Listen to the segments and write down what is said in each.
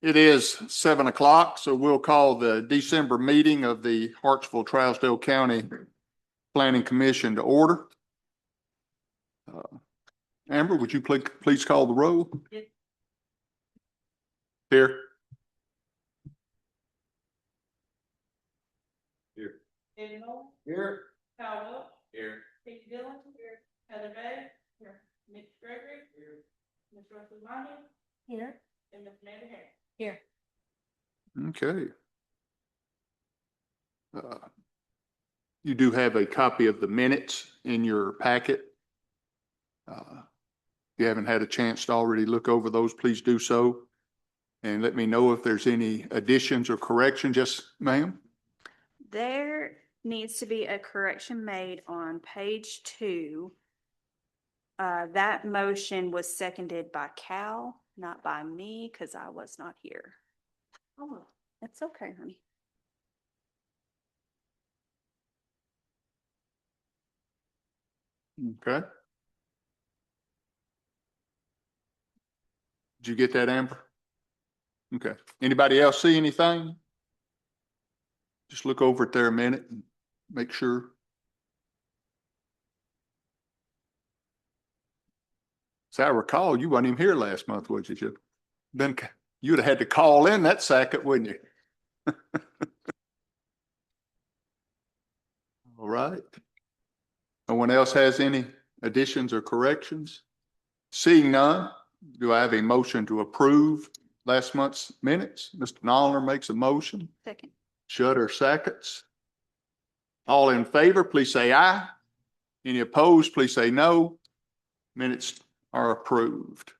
It is 7 o'clock, so we'll call the December meeting of the Hartsville-Trousdale County Planning Commission to order. Amber, would you please call the roll? Yes. Here. Here. Here. Kyle Here. Casey Dillon. Here. Heather Bay. Here. Mitch Gregory. Here. Ms. Russell Lonnie. Here. And Ms. Amanda Harris. Here. Okay. You do have a copy of the minutes in your packet. If you haven't had a chance to already look over those, please do so. And let me know if there's any additions or corrections. Yes, ma'am. There needs to be a correction made on page 2. That motion was seconded by Cal, not by me, because I was not here. Oh, that's okay, honey. Okay. Did you get that, Amber? Okay. Anybody else see anything? Just look over it there a minute and make sure. As I recall, you wasn't even here last month, was you? You'd have had to call in that second, wouldn't you? All right. No one else has any additions or corrections? Seeing none, do I have a motion to approve last month's minutes? Mr. Noller makes a motion. Second. Shutter seconds. All in favor, please say aye. Any opposed, please say no. Minutes are approved.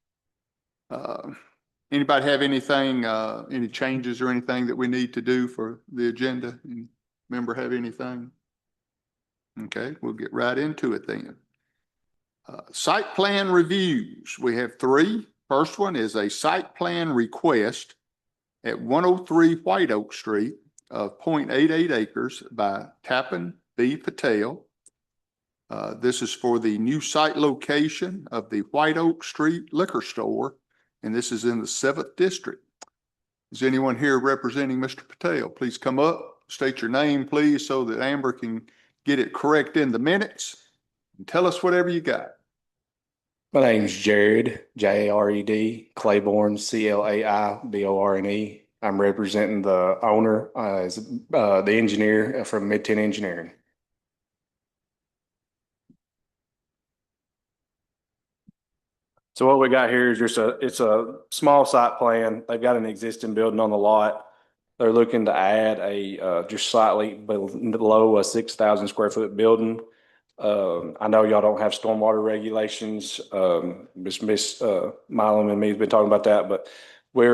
Anybody have anything, any changes or anything that we need to do for the agenda? Any member have anything? Okay, we'll get right into it then. Site plan reviews. We have 3. First one is a site plan request at 103 White Oak Street of 0.88 acres by Tappan B. Patel. This is for the new site location of the White Oak Street liquor store, and this is in the 7th district. Is anyone here representing Mr. Patel? Please come up, state your name, please, so that Amber can get it correct in the minutes, and tell us whatever you got. My name's Jared, Jared, Claiborne, Claiborne. I'm representing the owner, as the engineer from Mid-10 Engineering. So what we got here is it's a small site plan. They've got an existing building on the lot. They're looking to add a just slightly below a 6,000 square foot building. I know y'all don't have stormwater regulations. Miss Milam and me has been talking about that, but we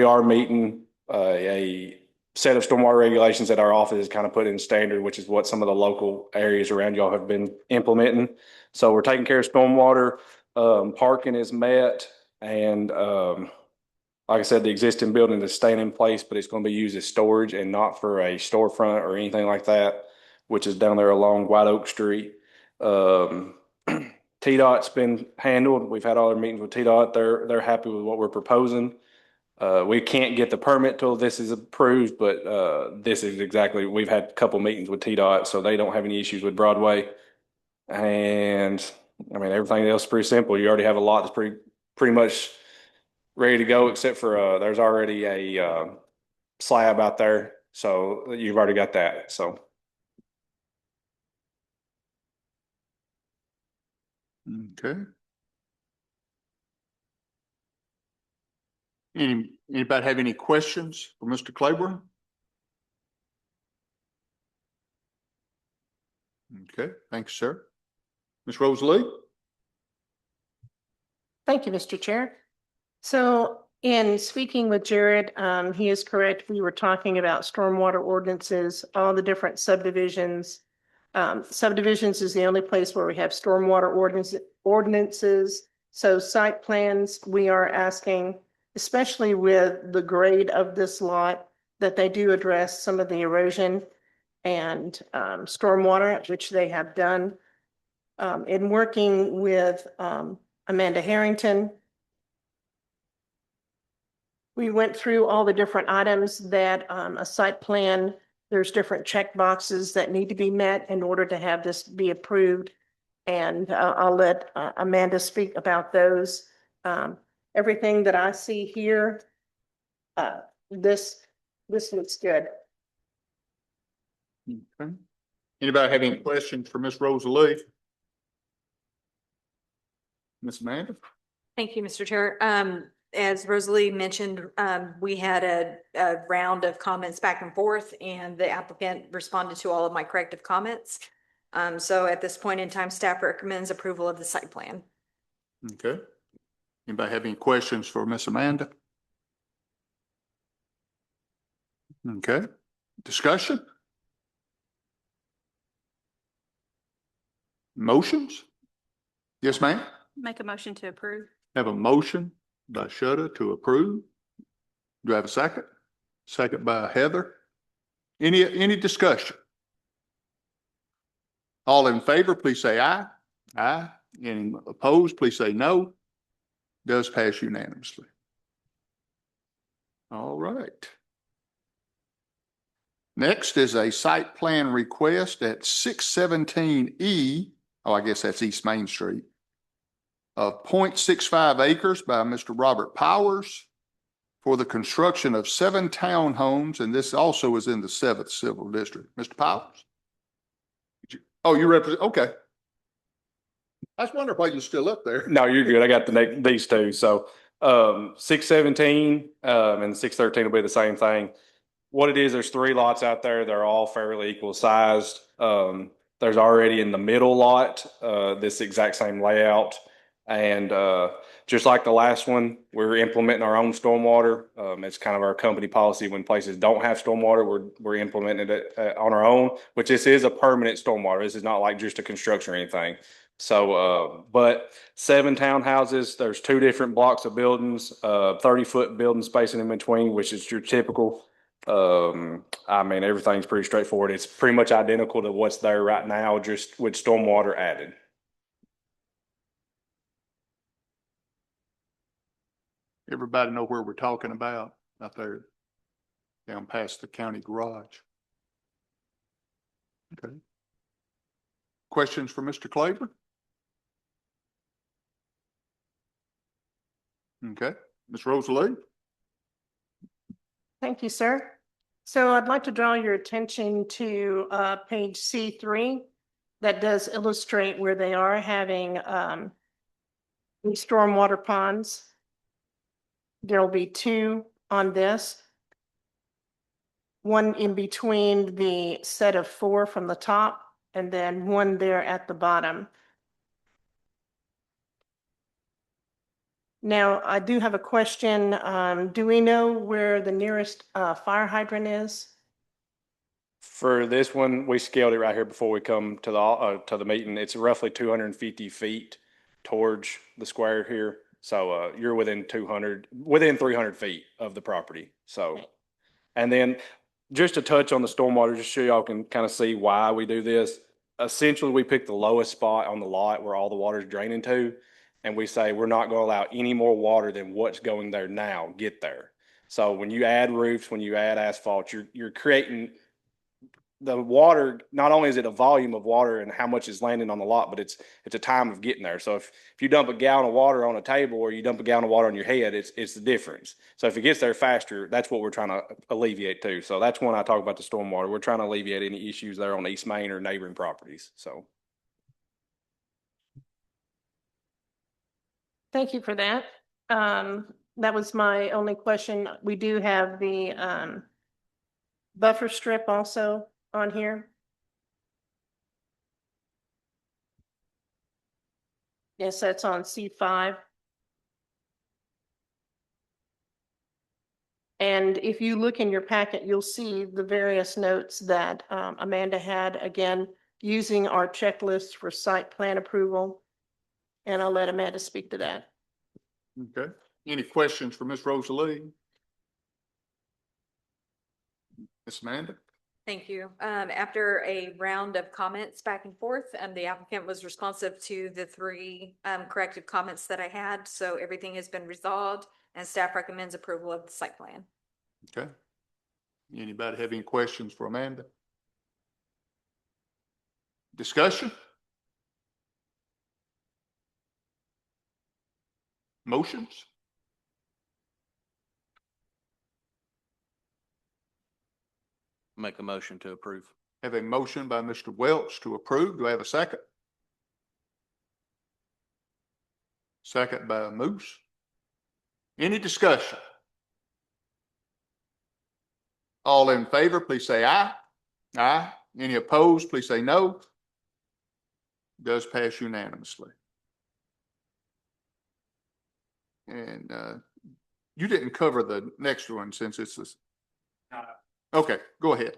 are meeting a set of stormwater regulations that our office is kind of put in standard, which is what some of the local areas around y'all have been implementing. So we're taking care of stormwater. Parking is met, and like I said, the existing building is staying in place, but it's going to be used as storage and not for a storefront or anything like that, which is down there along White Oak Street. TDOT's been handled. We've had all our meetings with TDOT. They're happy with what we're proposing. We can't get the permit till this is approved, but this is exactly, we've had a couple meetings with TDOT, so they don't have any issues with Broadway. And I mean, everything else is pretty simple. You already have a lot that's pretty much ready to go, except for there's already a slab out there, so you've already got that. So Okay. Anybody have any questions for Mr. Claiborne? Okay, thanks, sir. Ms. Rosalie? Thank you, Mr. Chair. So in speaking with Jared, he is correct. We were talking about stormwater ordinances, all the different subdivisions. Subdivisions is the only place where we have stormwater ordinances. So site plans, we are asking, especially with the grade of this lot, that they do address some of the erosion and stormwater, which they have done. In working with Amanda Harrington, we went through all the different items that a site plan, there's different check boxes that need to be met in order to have this be approved. And I'll let Amanda speak about those. Everything that I see here, this looks good. Okay. Anybody have any questions for Ms. Rosalie? Ms. Amanda? Thank you, Mr. Chair. As Rosalie mentioned, we had a round of comments back and forth, and the applicant responded to all of my corrective comments. So at this point in time, staff recommends approval of the site plan. Okay. Anybody have any questions for Ms. Amanda? Okay. Discussion? Motions? Yes, ma'am? Make a motion to approve. Have a motion by Shudda to approve. Do I have a second? Second by Heather. Any discussion? All in favor, please say aye. Aye. Any opposed, please say no. Does pass unanimously. All right. Next is a site plan request at 617 E. Oh, I guess that's East Main Street. Of 0.65 acres by Mr. Robert Powers for the construction of 7 townhomes, and this also is in the 7th Civil District. Mr. Powers? Oh, you represent, okay. I was wondering why you're still up there. No, you're good. I got these two. So 617 and 613 will be the same thing. What it is, there's 3 lots out there. They're all fairly equal sized. There's already in the middle lot this exact same layout. And just like the last one, we're implementing our own stormwater. It's kind of our company policy. When places don't have stormwater, we're implementing it on our own, which this is a permanent stormwater. This is not like just a construction or anything. So, but 7 townhouses, there's 2 different blocks of buildings, 30-foot building spacing in between, which is your typical. I mean, everything's pretty straightforward. It's pretty much identical to what's there right now, just with stormwater added. Everybody know where we're talking about out there down past the county garage. Okay. Questions for Mr. Claver? Okay, Ms. Rosalie? Thank you, sir. So I'd like to draw your attention to page C3. That does illustrate where they are having these stormwater ponds. There'll be 2 on this. 1 in between the set of 4 from the top, and then 1 there at the bottom. Now, I do have a question. Do we know where the nearest fire hydrant is? For this one, we scaled it right here before we come to the meeting. It's roughly 250 feet towards the square here. So you're within 300 feet of the property. So, and then just to touch on the stormwater, just so y'all can kind of see why we do this. Essentially, we pick the lowest spot on the lot where all the water is draining to, and we say we're not going to allow any more water than what's going there now get there. So when you add roofs, when you add asphalt, you're creating the water. Not only is it a volume of water and how much is landing on the lot, but it's a time of getting there. So if you dump a gallon of water on a table or you dump a gallon of water on your head, it's the difference. So if it gets there faster, that's what we're trying to alleviate too. So that's when I talk about the stormwater. We're trying to alleviate any issues there on East Main or neighboring properties. So. Thank you for that. That was my only question. We do have the buffer strip also on here. Yes, that's on C5. And if you look in your packet, you'll see the various notes that Amanda had, again, using our checklist for site plan approval. And I'll let Amanda speak to that. Okay. Any questions for Ms. Rosalie? Ms. Amanda? Thank you. After a round of comments back and forth, the applicant was responsive to the 3 corrective comments that I had. So everything has been resolved. and staff recommends approval of the site plan. Okay. Anybody have any questions for Amanda? Discussion? Motions? Make a motion to approve. Have a motion by Mr. Welch to approve. Do I have a second? Second by Moose. Any discussion? All in favor, please say aye. Aye. Any opposed, please say no. Does pass unanimously. And you didn't cover the next one since it's this. Okay, go ahead.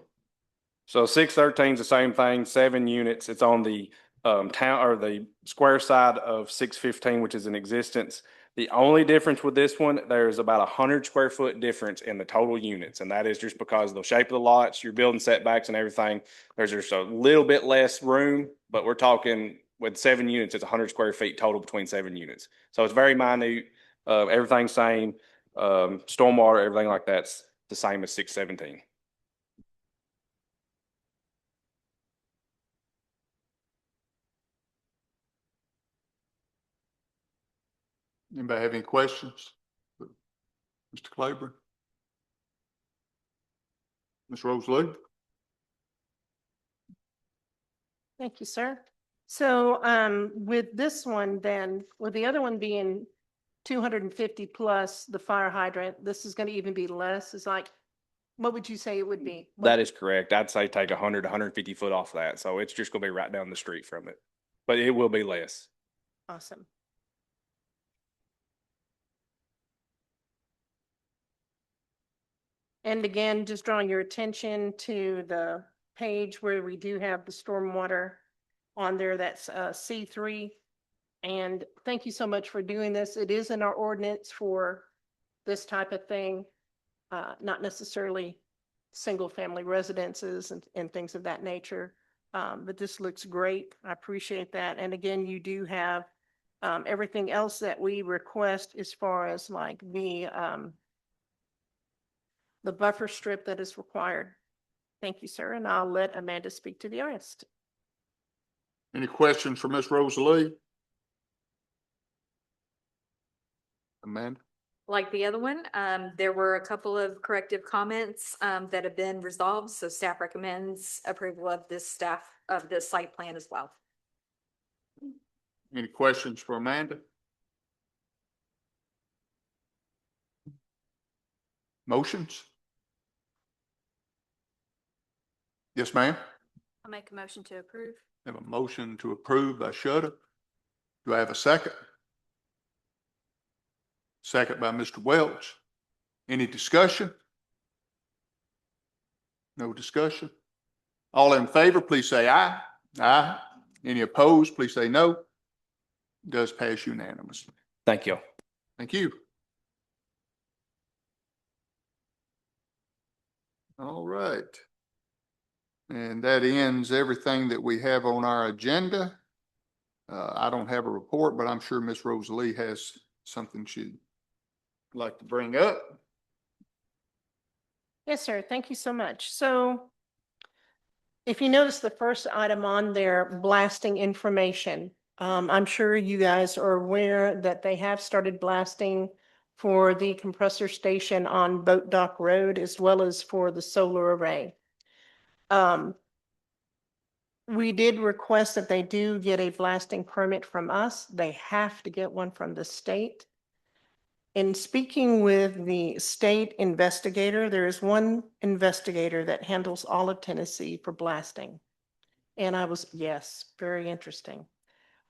So 613 is the same thing, 7 units. It's on the town or the square side of 615, which is in existence. The only difference with this one, there's about 100 square foot difference in the total units, and that is just because of the shape of the lots, your building setbacks and everything. There's just a little bit less room, but we're talking with 7 units, it's 100 square feet total between 7 units. So it's very minute. Everything's same. Stormwater, everything like that's the same as 617. Anybody have any questions? Mr. Claiborne? Ms. Rosalie? Thank you, sir. So with this one then, with the other one being 250 plus the fire hydrant, this is going to even be less. It's like, what would you say it would be? That is correct. I'd say take 100 to 150 foot off that. So it's just going to be right down the street from it, but it will be less. Awesome. And again, just drawing your attention to the page where we do have the stormwater on there, that's C3. And thank you so much for doing this. It is in our ordinance for this type of thing, not necessarily single-family residences and things of that nature. But this looks great. I appreciate that. And again, you do have everything else that we request as far as like the buffer strip that is required. Thank you, sir. And I'll let Amanda speak to the rest. Any questions for Ms. Rosalie? Amanda? Like the other one, there were a couple of corrective comments that have been resolved, so staff recommends approval of this site plan as well. Any questions for Amanda? Motions? Yes, ma'am. I'll make a motion to approve. Have a motion to approve by Shutter. Do I have a second? Second by Mr. Welch. Any discussion? No discussion? All in favor, please say aye. Aye. Any opposed, please say no. Does pass unanimously. Thank you. Thank you. All right. And that ends everything that we have on our agenda. I don't have a report, but I'm sure Ms. Rosalie has something she'd like to bring up. Yes, sir. Thank you so much. So if you notice the first item on there, blasting information, I'm sure you guys are aware that they have started blasting for the compressor station on Boat Dock Road as well as for the solar array. We did request that they do get a blasting permit from us. They have to get one from the state. In speaking with the state investigator, there is one investigator that handles all of Tennessee for blasting. And yes, very interesting.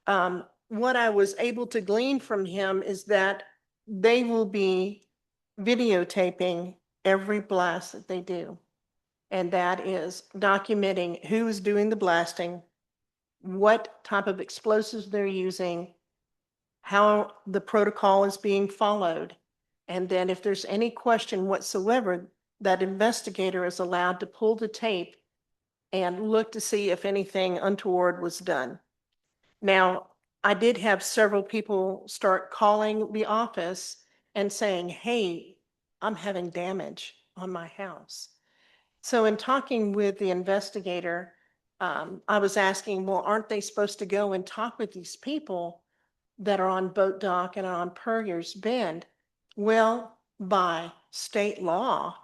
What I was able to glean from him is that they will be videotaping every blast that they do. And that is documenting who is doing the blasting, what type of explosives they're using, how the protocol is being followed. And then if there's any question whatsoever, that investigator is allowed to pull the tape and look to see if anything untoward was done. Now, I did have several people start calling the office and saying, hey, I'm having damage on my house. So in talking with the investigator, I was asking, well, aren't they supposed to go and talk with these people that are on Boat Dock and on Puryear's Bend? Well, by state law,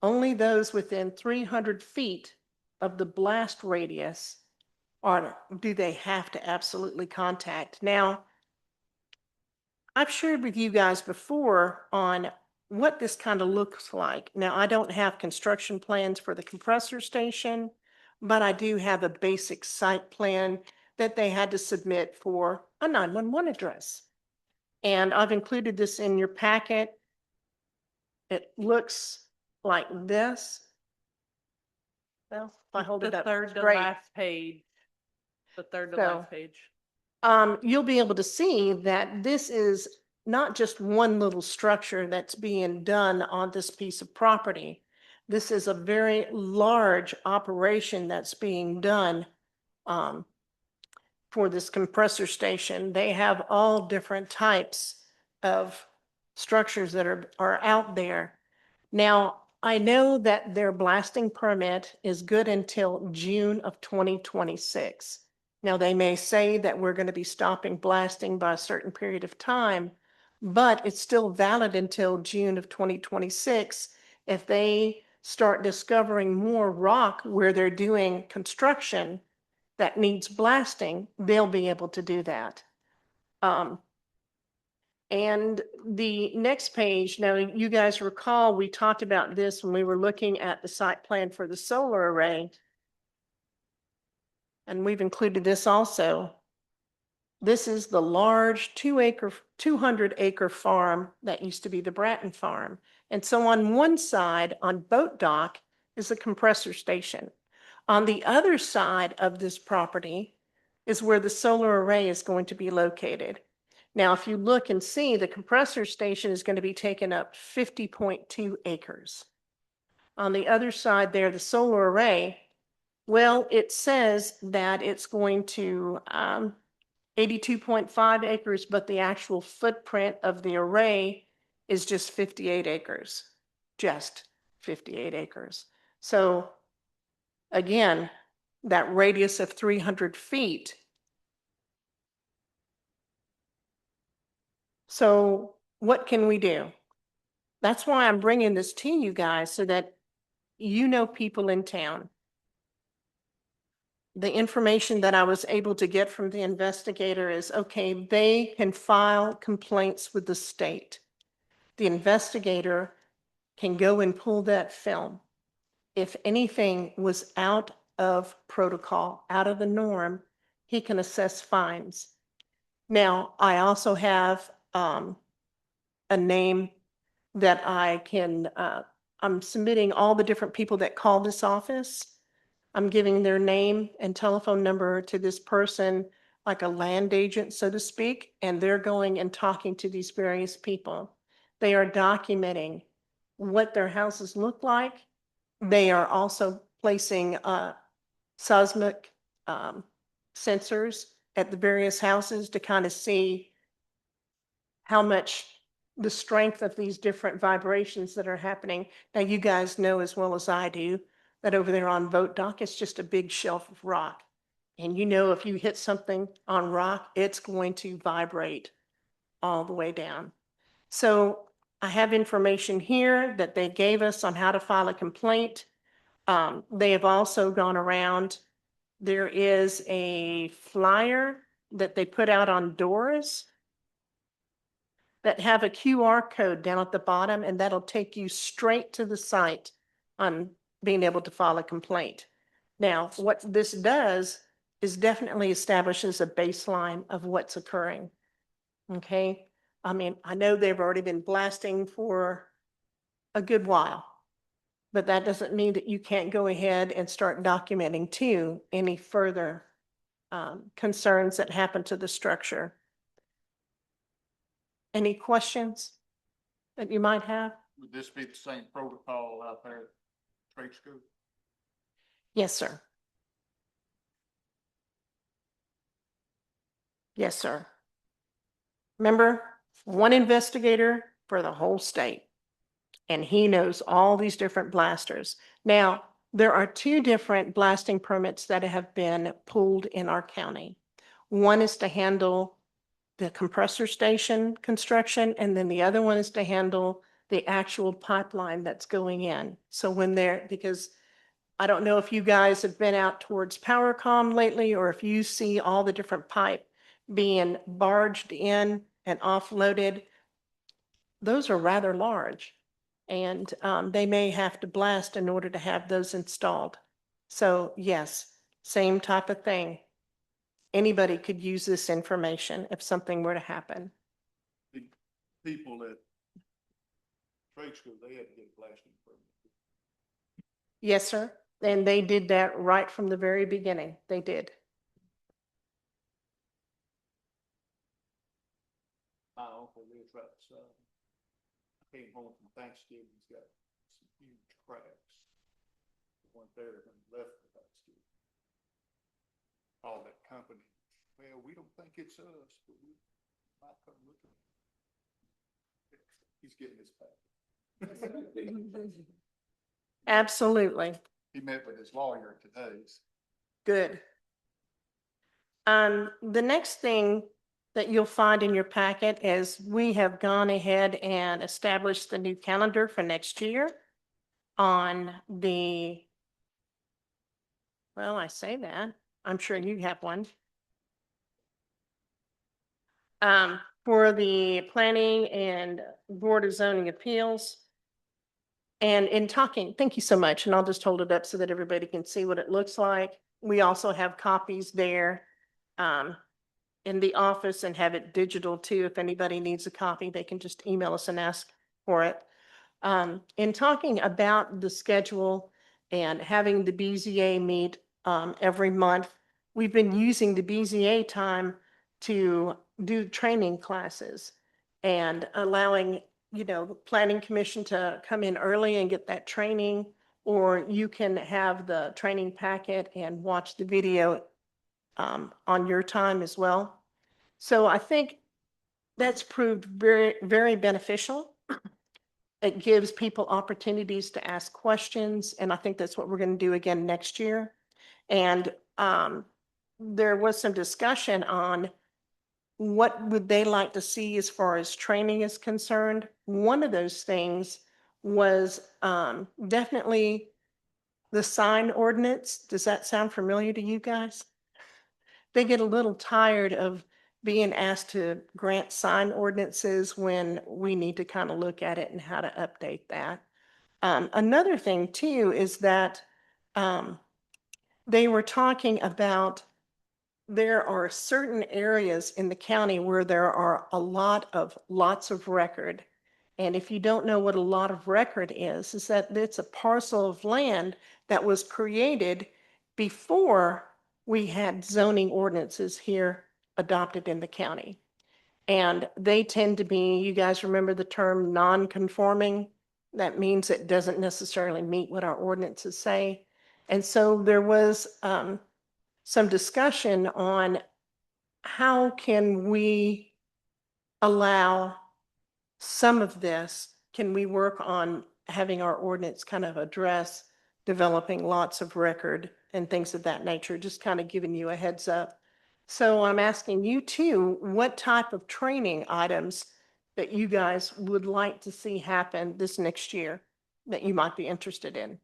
only those within 300 feet of the blast radius do they have to absolutely contact. Now, I've shared with you guys before on what this kind of looks like. Now, I don't have construction plans for the compressor station, but I do have a basic site plan that they had to submit for a 911 address. And I've included this in your packet. It looks like this. Well, if I hold it The up, third to great. last page. The third to So- last page. You'll be able to see that this is not just one little structure that's being done on this piece of property. This is a very large operation that's being done for this compressor station. They have all different types of structures that are out there. Now, I know that their blasting permit is good until June of 2026. Now, they may say that we're going to be stopping blasting by a certain period of time, but it's still valid until June of 2026. If they start discovering more rock where they're doing construction that needs blasting, they'll be able to do that. And the next page, now you guys recall, we talked about this when we were looking at the site plan for the solar array. And we've included this also. This is the large 200-acre farm that used to be the Bratton Farm. And so on one side, on Boat Dock, is the compressor station. On the other side of this property is where the solar array is going to be located. Now, if you look and see, the compressor station is going to be taking up 50.2 acres. On the other side there, the solar array, well, it says that it's going to 82.5 acres, but the actual footprint of the array is just 58 acres, just 58 acres. So again, that radius of 300 feet. So what can we do? That's why I'm bringing this to you guys, so that you know people in town. The information that I was able to get from the investigator is, okay, they can file complaints with the state. The investigator can go and pull that film. If anything was out of protocol, out of the norm, he can assess fines. Now, I also have a name that I can, I'm submitting all the different people that call this office. I'm giving their name and telephone number to this person, like a land agent, so to speak, and they're going and talking to these various people. They are documenting what their houses look like. They are also placing seismic sensors at the various houses to kind of see how much the strength of these different vibrations that are happening. Now, you guys know as well as I do that over there on Boat Dock, it's just a big shelf of rock. And you know, if you hit something on rock, it's going to vibrate all the way down. So I have information here that they gave us on how to file a complaint. They have also gone around. There is a flyer that they put out on doors that have a QR code down at the bottom, and that'll take you straight to the site on being able to file a complaint. Now, what this does is definitely establishes a baseline of what's occurring. Okay? I mean, I know they've already been blasting for a good while, but that doesn't mean that you can't go ahead and start documenting too any further concerns that happen to the structure. Any questions that you might have? Would this be the same protocol out there at trade school? Yes, sir. Yes, sir. Remember, one investigator for the whole state. And he knows all these different blasters. Now, there are two different blasting permits that have been pulled in our county. One is to handle the compressor station construction, and then the other one is to handle the actual pipeline that's going in. So when they're, because I don't know if you guys have been out towards PowerCom lately, or if you see all the different pipe being barged in and offloaded. Those are rather large, and they may have to blast in order to have those installed. So yes, same type of thing. Anybody could use this information if something were to happen. The people at trade school, they had to get a blasting permit. Yes, sir. And they did that right from the very beginning. They did. My uncle lives right beside me. I came home from Thanksgiving, he's got some huge cracks. Went there and left for Thanksgiving. Called that company, well, we don't think it's us, but we might come look at it. He's getting his back. Absolutely. He met with his lawyer today. Good. The next thing that you'll find in your packet is we have gone ahead and established the new calendar for next year on the, well, I say that, I'm sure you have one. For the Planning and Board of Zoning Appeals. And in talking, thank you so much, and I'll just hold it up so that everybody can see what it looks like. We also have copies there in the office and have it digital too. If anybody needs a copy, they can just email us and ask for it. In talking about the schedule and having the BZA meet every month, we've been using the BZA time to do training classes and allowing, the planning commission to come in early and get that training, or you can have the training packet and watch the video on your time as well. So I think that's proved very, very beneficial. It gives people opportunities to ask questions, and I think that's what we're going to do again next year. And there was some discussion on what would they like to see as far as training is concerned. One of those things was definitely the sign ordinance. Does that sound familiar to you guys? They get a little tired of being asked to grant sign ordinances when we need to kind of look at it and how to update that. Another thing too is that they were talking about there are certain areas in the county where there are lots of record. And if you don't know what a lot of record is that it's a parcel of land that was created before we had zoning ordinances here adopted in the county. And they tend to be, you guys remember the term non-conforming? That means it doesn't necessarily meet what our ordinances say. And so there was some discussion on how can we allow some of this, can we work on having our ordinance kind of address developing lots of record and things of that nature, just kind of giving you a heads up. So I'm asking you too, what type of training items that you guys would like to see happen this next year that you might be interested in?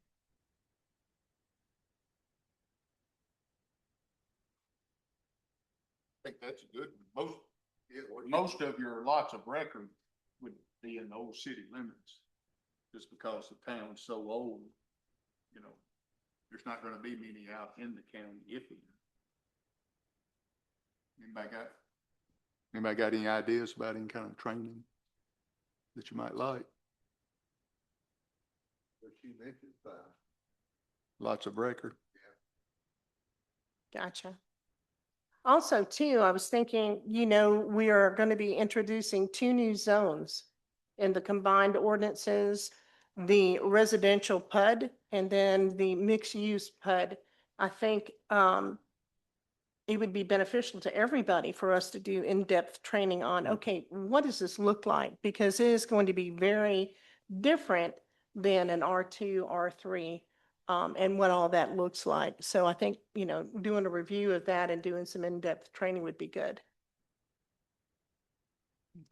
I think that's a good one. Most of your lots of record would be in the old city limits. Just because the town's so old, there's not gonna be many out in the county, if any. Anybody got any ideas about any kind of training that you might like? Lots of record. Gotcha. Also, too, I was thinking, we are going to be introducing 2 new zones in the combined ordinances, the residential PUD and then the mixed use PUD. I think it would be beneficial to everybody for us to do in-depth training on, okay, what does this look like? Because it is going to be very different than an R2, R3, and what all that looks like. So I think, doing a review of that and doing some in-depth training would be good.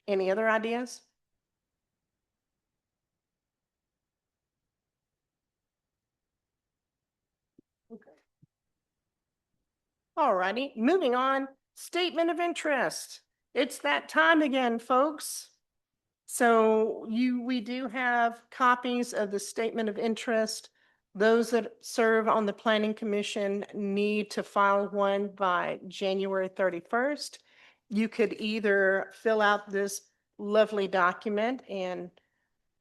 Any other ideas? Okay. All righty, moving on, statement of interest. It's that time again, folks. So we do have copies of the statement of interest. Those that serve on the planning commission need to file one by January 31st. You could either fill out this lovely document and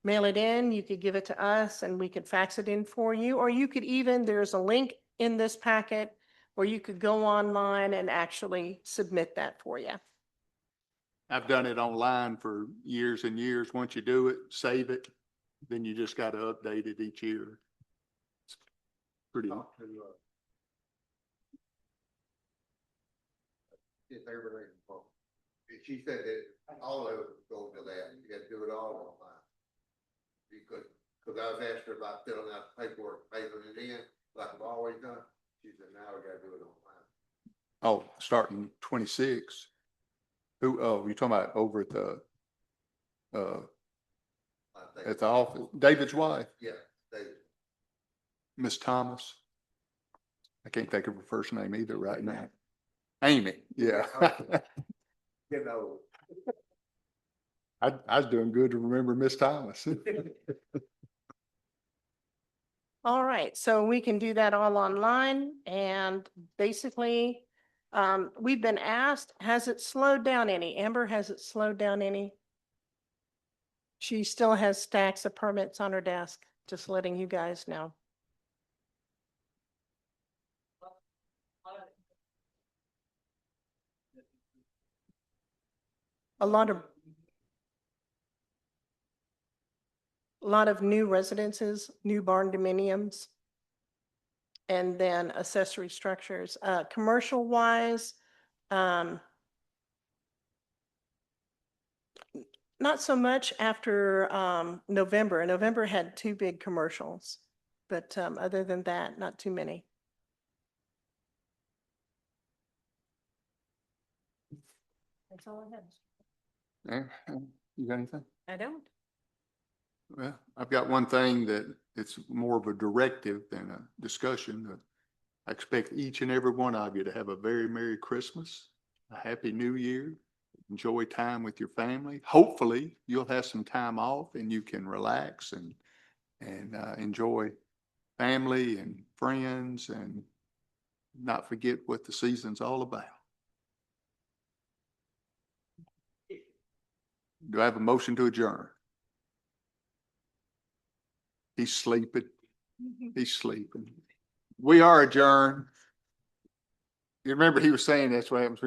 mail it in. You could give it to us and we could fax it in for you, or you could even, there's a link in this packet where you could go online and actually submit that for you. I've done it online for years and years. Once you do it, save it, then you just got to update it each year. It's pretty. It's everything. She said that all of it go to that, you had to do it all online. You could, cause I was asking her about filling out the paperwork, mailing it in, like I've always done. She said, now we gotta do it online. Oh, starting 26. Who, oh, you're talking about over at the, I think. at the office, David's wife, Yeah, they, Miss Thomas. I can't think of her first name either right now. Amy, yeah. you know, I was doing good to remember Miss Thomas. All right, so we can do that all online and basically, we've been asked, has it slowed down any? Amber, has it slowed down any? She still has stacks of permits on her desk, just letting you guys know. A lot of new residences, new barn dominiums, and then accessory structures. Commercial wise, not so much after November. November had 2 big commercials, but other than that, not too many. That's all I have. You got anything? I don't. Well, I've got one thing that it's more of a directive than a discussion. I expect each and every one of you to have a very Merry Christmas, a Happy New Year. Enjoy time with your family. Hopefully, you'll have some time off and you can relax and enjoy family and friends and not forget what the season's all about. Do I have a motion to adjourn? He's sleeping. He's sleeping. We are adjourned. You remember he was saying that's what happens when